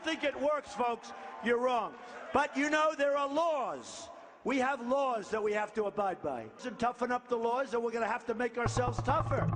think it works, folks, you're wrong. But you know, there are laws. We have laws that we have to abide by. And toughen up the laws, or we're going to have to make ourselves tougher.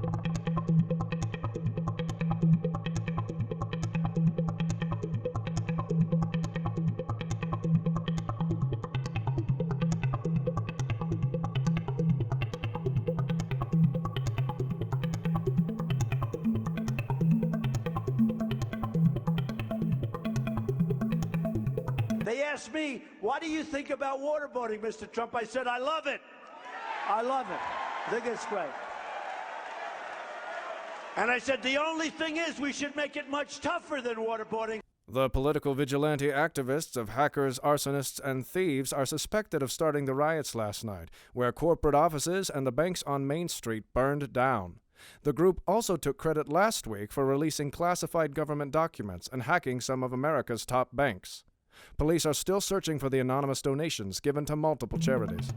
They asked me, what do you think about waterboarding, Mr. Trump? I said, I love it. I love it. I think it's great. And I said, the only thing is we should make it much tougher than waterboarding. The political vigilante activists of hackers, arsonists, and thieves are suspected of starting the riots last night, where corporate offices and the banks on Main Street burned down. The group also took credit last week for releasing classified government documents and hacking some of America's top banks. Police are still searching for the anonymous donations given to multiple charities.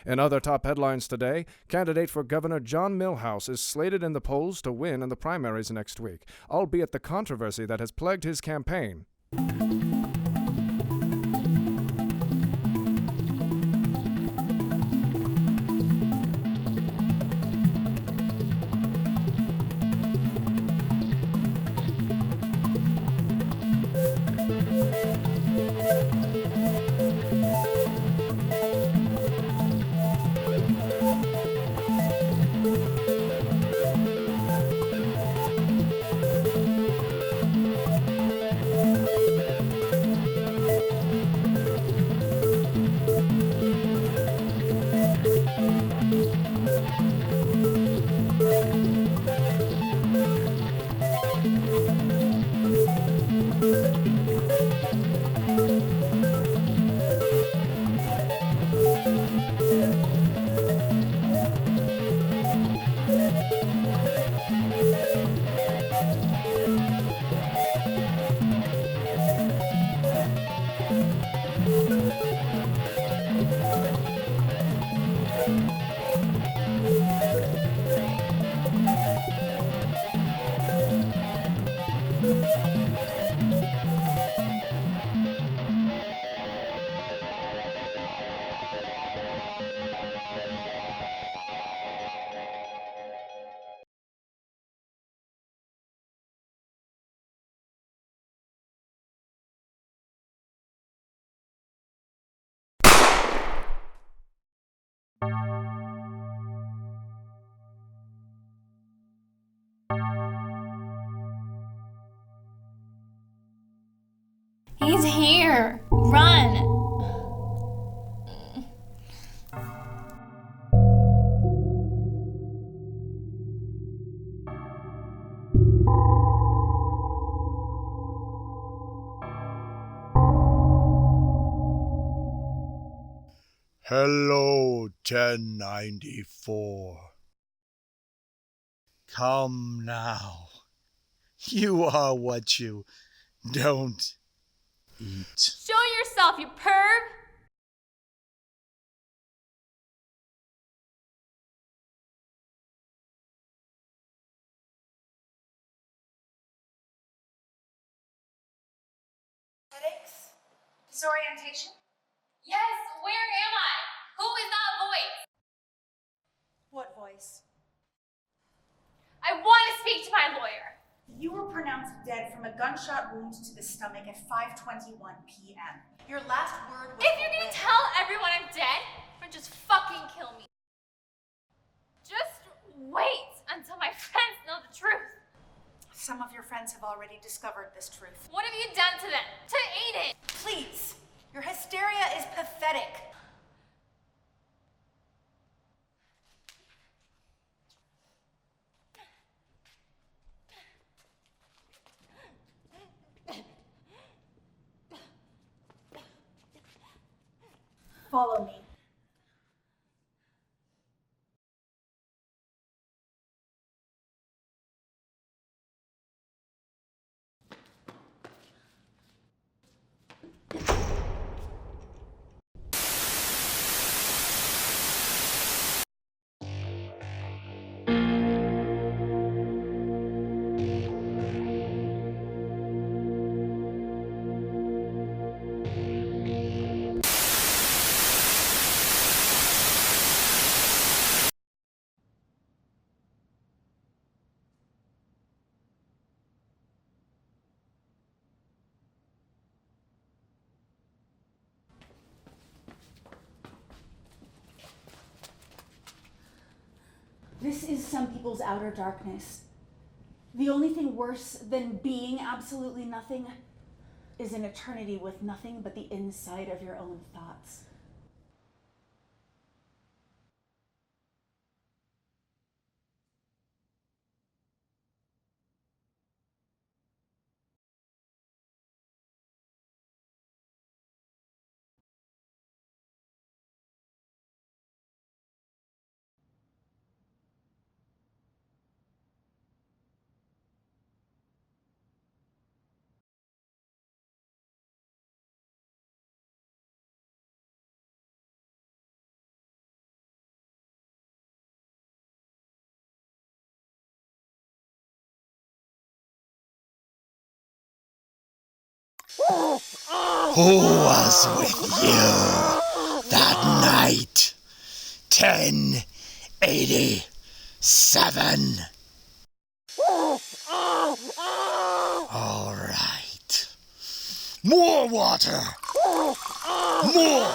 In other top headlines today, candidate for Governor John Milhouse is slated in the polls to win in the primaries next week, albeit the controversy that has plagued his campaign. He's here! Run! Hello, 1094. Come now. You are what you don't eat. Show yourself, you perv! Headaches? Disorientation? Yes, where am I? Who is that voice? What voice? I want to speak to my lawyer. You were pronounced dead from a gunshot wound to the stomach at 5:21 p.m. Your last word was... If you're gonna tell everyone I'm dead, then just fucking kill me. Just wait until my friends know the truth. Some of your friends have already discovered this truth. What have you done to them? To Aiden? Please, your hysteria is pathetic. Follow me. This is some people's outer darkness. The only thing worse than being absolutely nothing is an eternity with nothing but the inside of your own thoughts. Who was with you that night? 1087. All right. More water. More.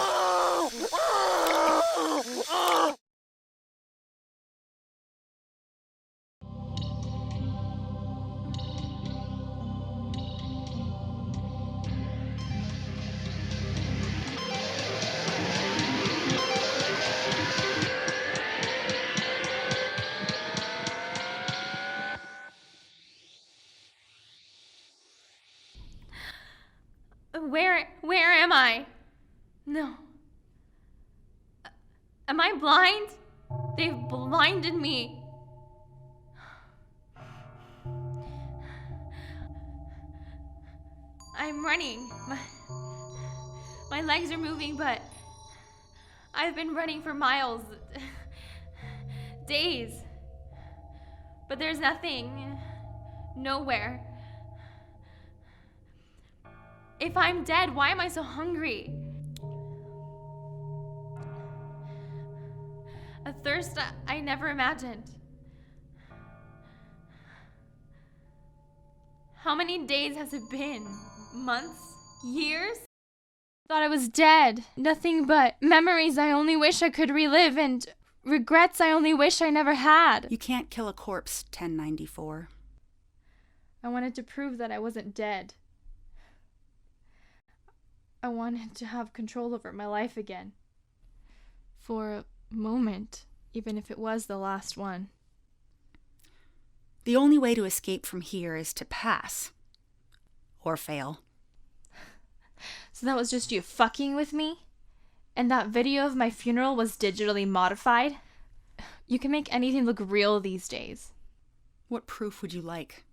Where am I? No. Am I blind? They've blinded me. I'm running. My legs are moving, but I've been running for miles. Days. But there's nothing. Nowhere. If I'm dead, why am I so hungry? A thirst I never imagined. How many days has it been? Months? Years? Thought I was dead. Nothing but memories I only wish I could relive and regrets I only wish I never had. You can't kill a corpse, 1094. I wanted to prove that I wasn't dead. I wanted to have control over my life again. For a moment, even if it was the last one. The only way to escape from here is to pass. Or fail. So that was just you fucking with me? And that video of my funeral was digitally modified? You can make anything look real these days. What proof would you like?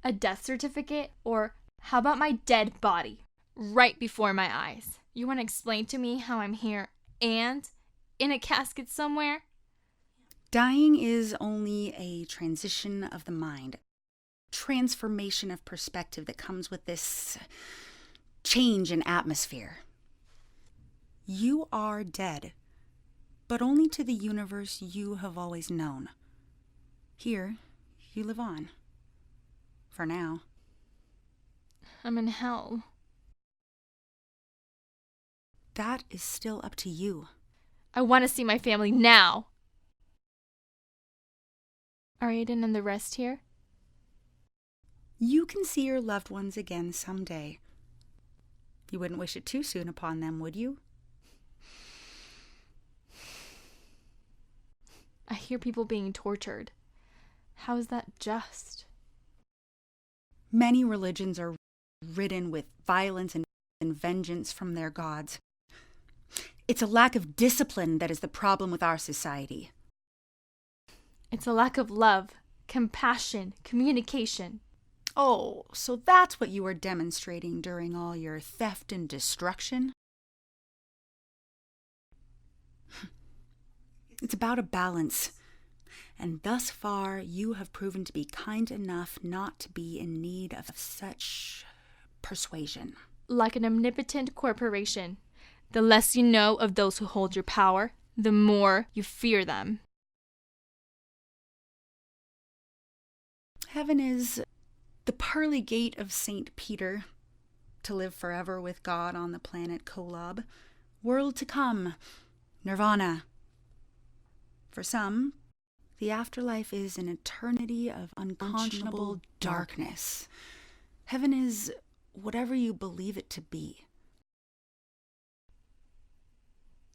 A death certificate? Or how about my dead body? Right before my eyes. You want to explain to me how I'm here and in a casket somewhere? Dying is only a transition of the mind. Transformation of perspective that comes with this change in atmosphere. You are dead, but only to the universe you have always known. Here, you live on. For now. I'm in hell. That is still up to you. I want to see my family now. Are Aiden and the rest here? You can see your loved ones again someday. You wouldn't wish it too soon upon them, would you? I hear people being tortured. How is that just? Many religions are ridden with violence and vengeance from their gods. It's a lack of discipline that is the problem with our society. It's a lack of love, compassion, communication. Oh, so that's what you were demonstrating during all your theft and destruction? It's about a balance. And thus far, you have proven to be kind enough not to be in need of such persuasion. Like an omnipotent corporation, the less you know of those who hold your power, the more you fear them. Heaven is the pearly gate of St. Peter, to live forever with God on the planet Kolob. World to come, nirvana. For some, the afterlife is an eternity of unconscionable darkness. Heaven is whatever you believe it to be.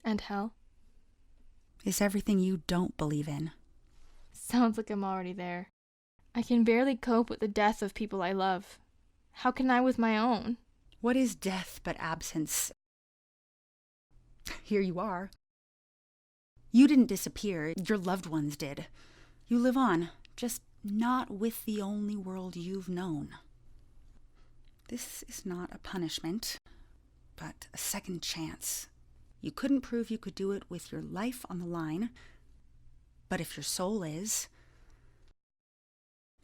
And hell? Is everything you don't believe in. Sounds like I'm already there. I can barely cope with the death of people I love. How can I with my own? What is death but absence? Here you are. You didn't disappear, your loved ones did. You live on, just not with the only world you've known. This is not a punishment, but a second chance. You couldn't prove you could do it with your life on the line, but if your soul is,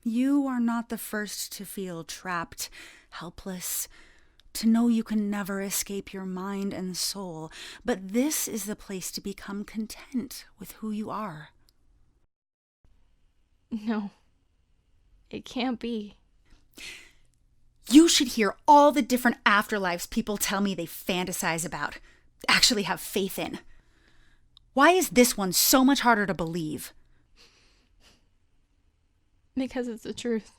you are not the first to feel trapped, helpless, to know you can never escape your mind and soul, but this is the place to become content with who you are. No, it can't be. You should hear all the different afterlives people tell me they fantasize about, actually have faith in. Why is this one so much harder to believe? Because it's the truth.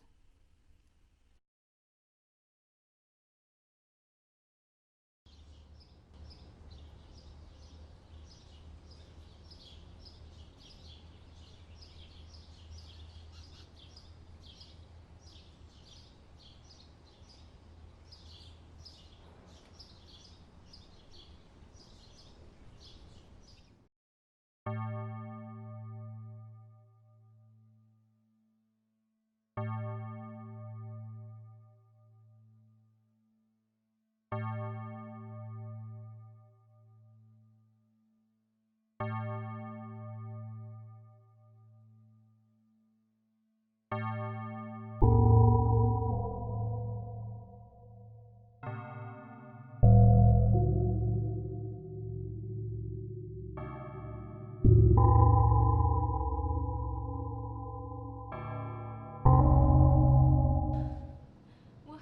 What?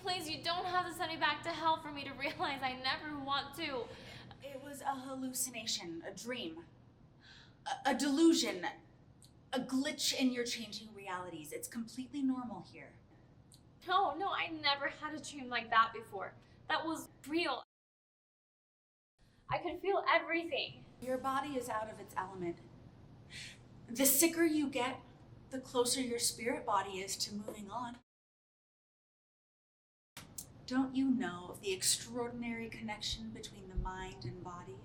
Please, you don't have to send me back to hell for me to realize I never want to. It was a hallucination, a dream, a delusion, a glitch in your changing realities. It's completely normal here. No, I never had a dream like that before. That was real. I could feel everything. Your body is out of its element. The sicker you get, the closer your spirit body is to moving on. Don't you know of the extraordinary connection between the mind and body?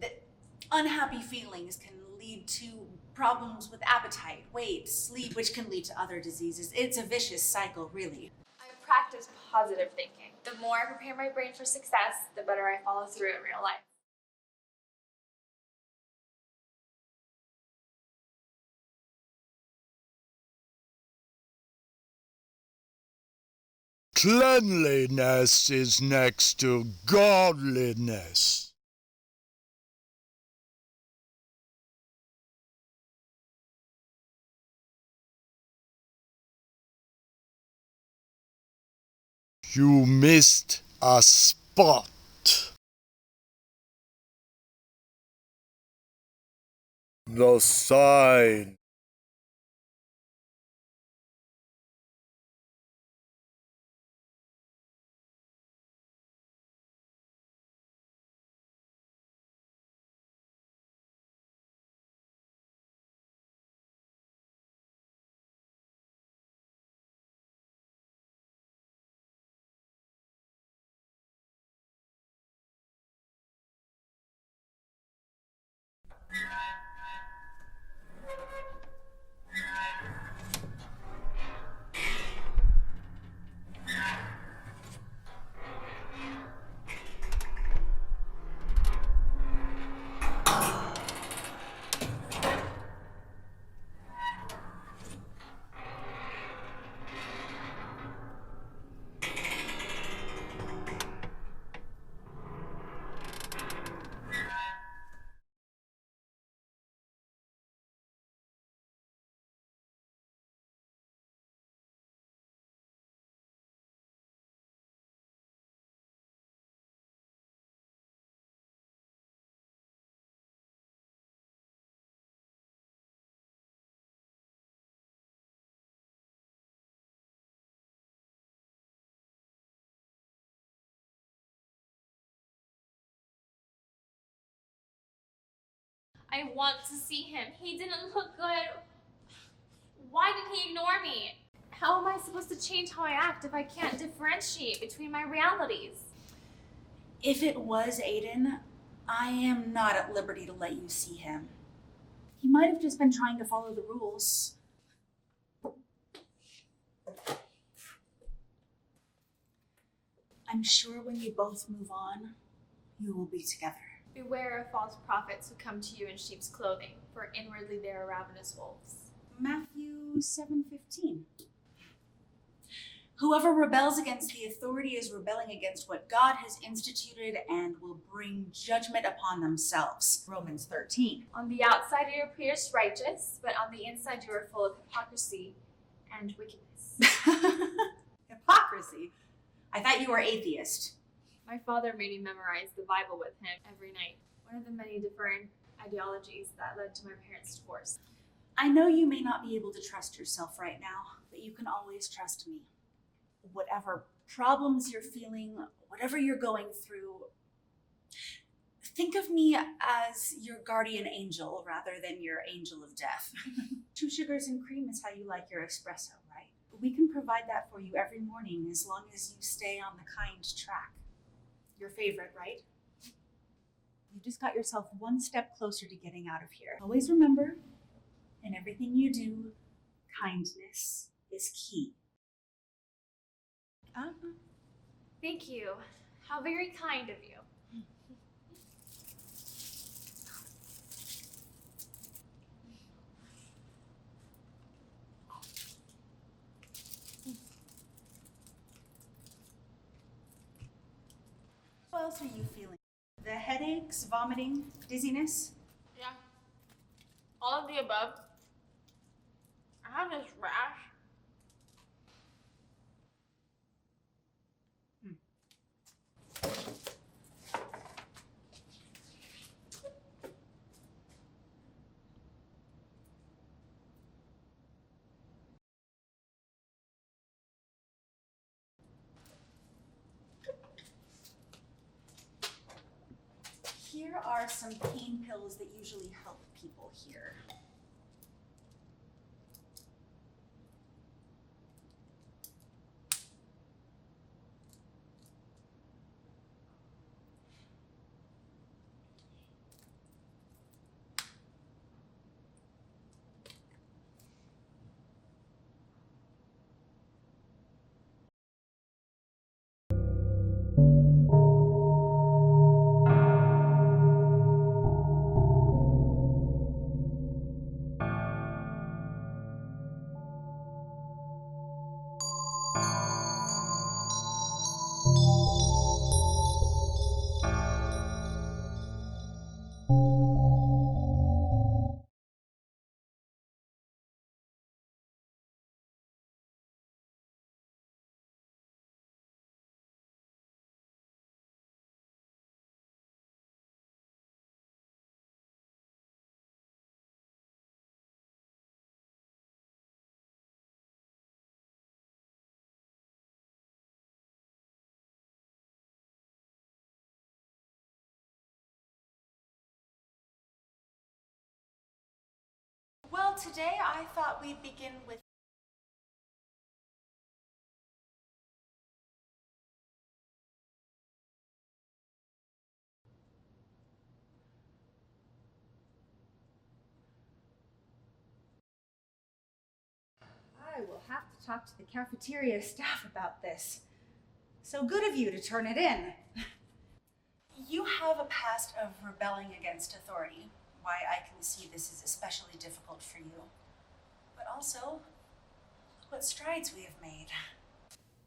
That unhappy feelings can lead to problems with appetite, weight, sleep, which can lead to other diseases. It's a vicious cycle, really. I practice positive thinking. The more I prepare my brain for success, the better I follow through in real life. Cleanliness is next to godliness. You missed a spot. The sign. I want to see him. He didn't look good. Why did he ignore me? How am I supposed to change how I act if I can't differentiate between my realities? If it was Aiden, I am not at liberty to let you see him. He might have just been trying to follow the rules. I'm sure when you both move on, you will be together. Beware of false prophets who come to you in sheep's clothing, for inwardly they are ravenous wolves. Matthew 7:15. Whoever rebels against the authority is rebelling against what God has instituted and will bring judgment upon themselves. Romans 13. On the outside you appear righteous, but on the inside you are full of hypocrisy and wickedness. Hypocrisy? I thought you were atheist. My father made me memorize the Bible with him every night, one of the many different ideologies that led to my parents' divorce. I know you may not be able to trust yourself right now, but you can always trust me. Whatever problems you're feeling, whatever you're going through, think of me as your guardian angel rather than your angel of death. 2 sugars and cream is how you like your espresso, right? We can provide that for you every morning as long as you stay on the kind track. Your favorite, right? You just got yourself one step closer to getting out of here. Always remember, in everything you do, kindness is key. Thank you. How very kind of you. How else are you feeling? The headaches, vomiting, dizziness? Yeah. All of the above. I have this rash. Here are some pain pills that usually help people here. Well, today I thought we'd begin with I will have to talk to the cafeteria staff about this. So good of you to turn it in. You have a past of rebelling against authority. Why I can see this is especially difficult for you. But also, look what strides we have made.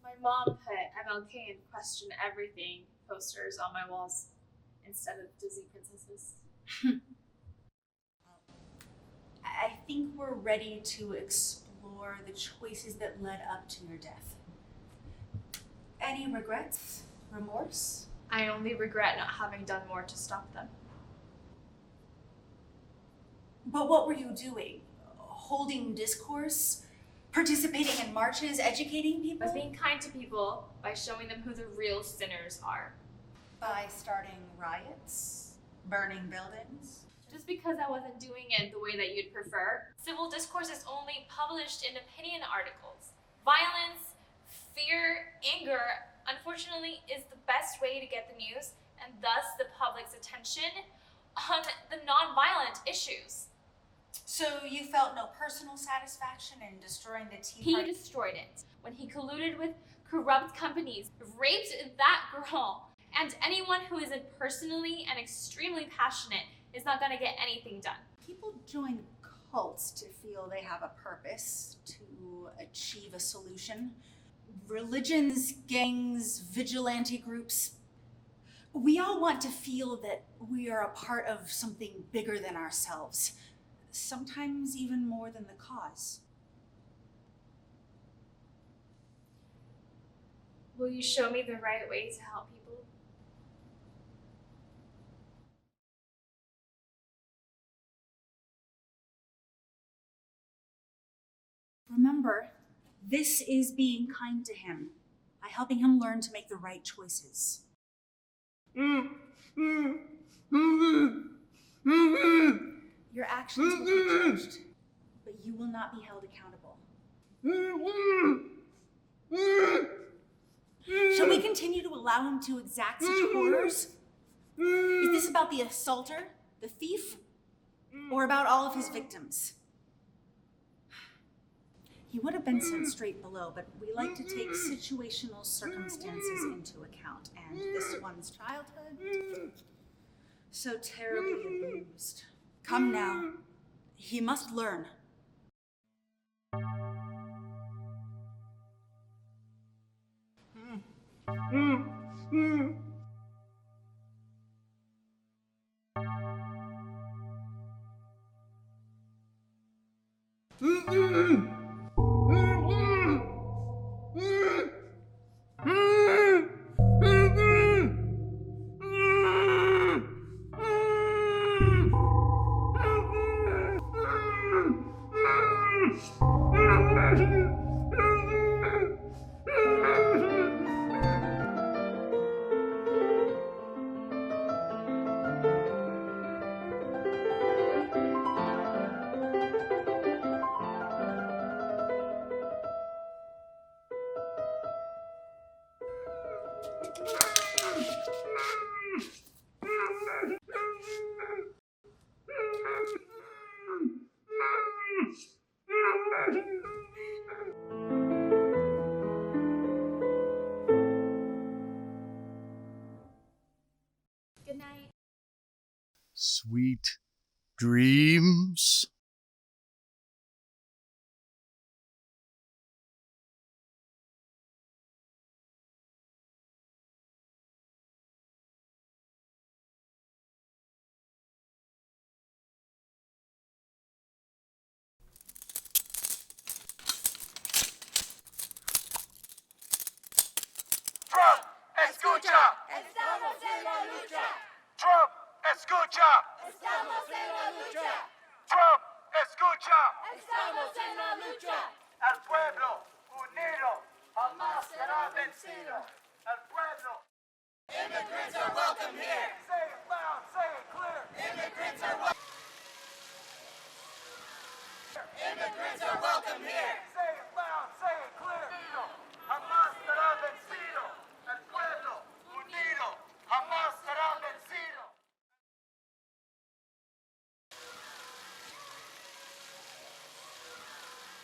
My mom put MLK and question everything posters on my walls instead of Disney princesses. I think we're ready to explore the choices that led up to your death. Any regrets? Remorse? I only regret not having done more to stop them. But what were you doing? Holding discourse? Participating in marches? Educating people? By being kind to people, by showing them who the real sinners are. By starting riots? Burning buildings? just because I wasn't doing it the way that you'd prefer. Civil discourse is only published in opinion articles. Violence, fear, anger, unfortunately, is the best way to get the news and thus the public's attention on the non-violent issues. So you felt no personal satisfaction in destroying the Tea He Party? destroyed it when he colluded with corrupt companies, raped that girl, and anyone who isn't personally and extremely passionate is not going to get anything done. People join cults to feel they have a purpose, to achieve a solution. Religions, gangs, vigilante groups. We all want to feel that we are a part of something bigger than ourselves, sometimes even more than the cause. Will you show me the right way to help people? Remember, this is being kind to him, by helping him learn to make the right choices. Your actions will be judged, but you will not be held accountable. Shall we continue to allow him to exact such horrors? Is this about the assaulter, the thief, or about all of his victims? He would have been sent straight below, but we like to take situational circumstances into account, and this one's childhood, so terribly abused. Come now, he must learn. Good night. Sweet dreams. Trump, escucha. Estamos en la lucha. Trump, escucha. Estamos en la lucha. Trump, escucha. Estamos en la lucha. El pueblo unido jamás será vencido. El pueblo. Immigrants are welcome here. Say it loud, say it clear. Immigrants are welcome. Immigrants are welcome here. Say it loud, say it clear. Jamás será vencido. El pueblo unido jamás será vencido.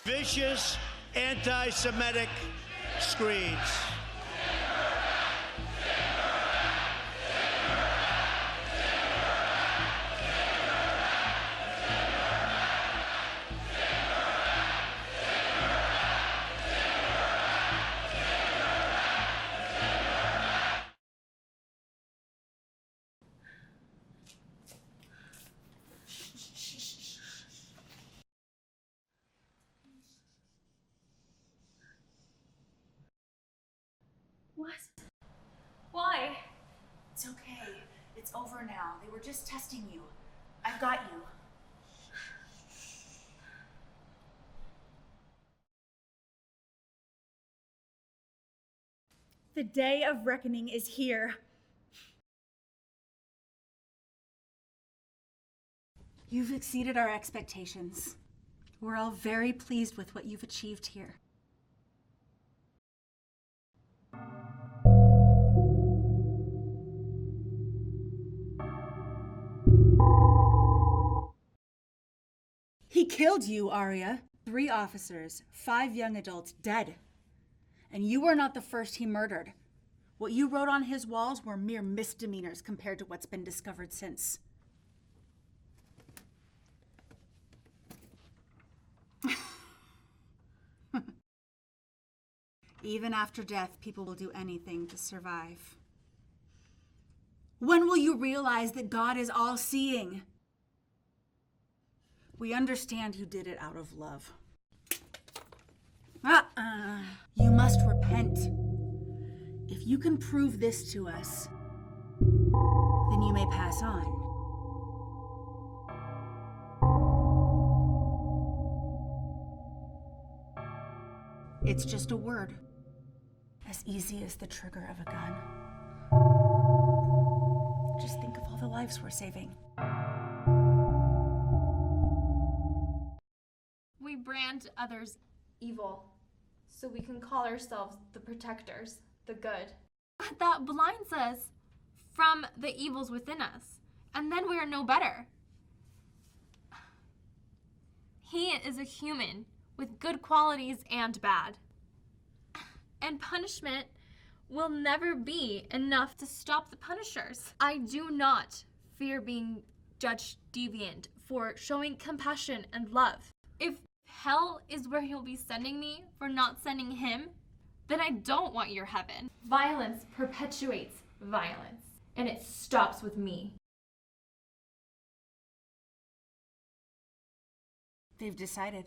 Vicious anti-Semitic screeds. What? Why? It's okay. It's over now. They were just testing you. I've got you. The day of reckoning is here. You've exceeded our expectations. We're all very pleased with what you've achieved here. He killed you, Arya. 3 officers, 5 young adults dead. And you were not the first he murdered. What you wrote on his walls were mere misdemeanors compared to what's been discovered since. Even after death, people will do anything to survive. When will you realize that God is all-seeing? We understand you did it out of love. You must repent. If you can prove this to us, then you may pass on. It's just a word, as easy as the trigger of a gun. Just think of all the lives we're saving. We brand others evil, so we can call ourselves the protectors, the good. That blinds us from the evils within us, and then we are no better. He is a human with good qualities and bad. And punishment will never be enough to stop the punishers. I do not fear being judged deviant for showing compassion and love. If hell is where he'll be sending me for not sending him, then I don't want your heaven. Violence perpetuates violence, and it stops with me. They've decided.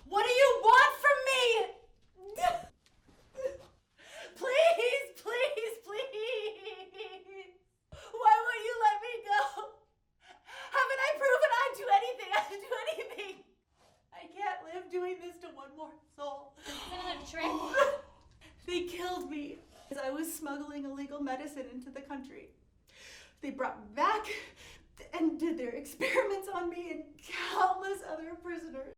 What do you want from me? Please, please, please. Why won't you let me go? Haven't I proven I'd do anything? I'd do anything. I can't live doing this to one more soul. Another trick. They killed me as I was smuggling illegal medicine into the country. They brought me back and did their experiments on me and countless other prisoners.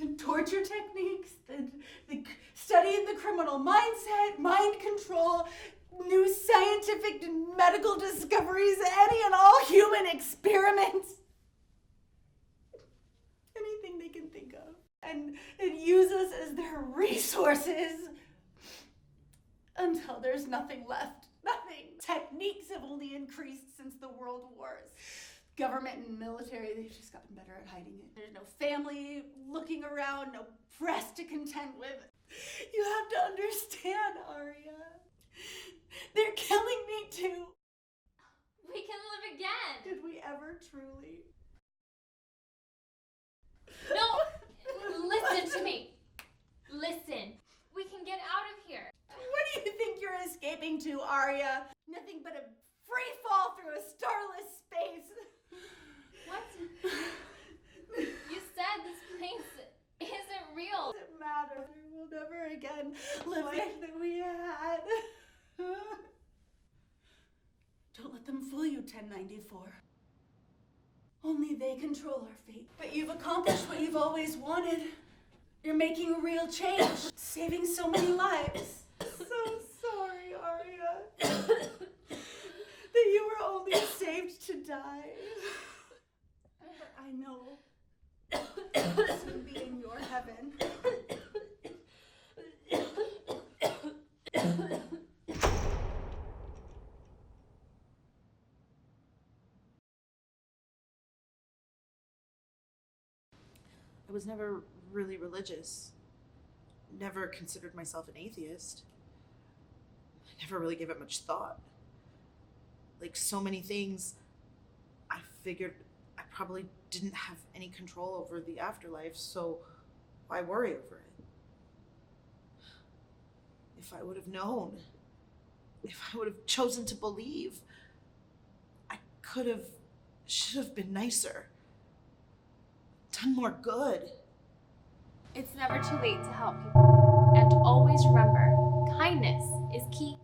And torture techniques, the studying the criminal mindset, mind control, new scientific and medical discoveries, any and all human experiments. Anything they can think of. And use us as their resources until there's nothing left. Nothing. Techniques have only increased since the world wars. Government and military, they've just gotten better at hiding it. There's no family looking around, no press to contend with. You have to understand, Arya. They're killing me too. We can live again. Did we ever truly? No, listen to me. Listen, we can get out of here. What do you think you're escaping to, Arya? Nothing but a free fall through a starless space. What? You said this place isn't real. Doesn't matter. We'll never again live the life that we had. Don't let them fool you, 1094. Only they control our fate. But you've accomplished what you've always wanted. You're making a real change, saving so many lives. So sorry, Arya, that you were only saved to die. But I know I'll soon be in your heaven. I was never really religious. Never considered myself an atheist. I never really gave it much thought. Like so many things, I figured I probably didn't have any control over the afterlife, so why worry over it? If I would have known, if I would have chosen to believe, I should have been nicer. Done more good. It's never too late to help people. And always remember, kindness is key.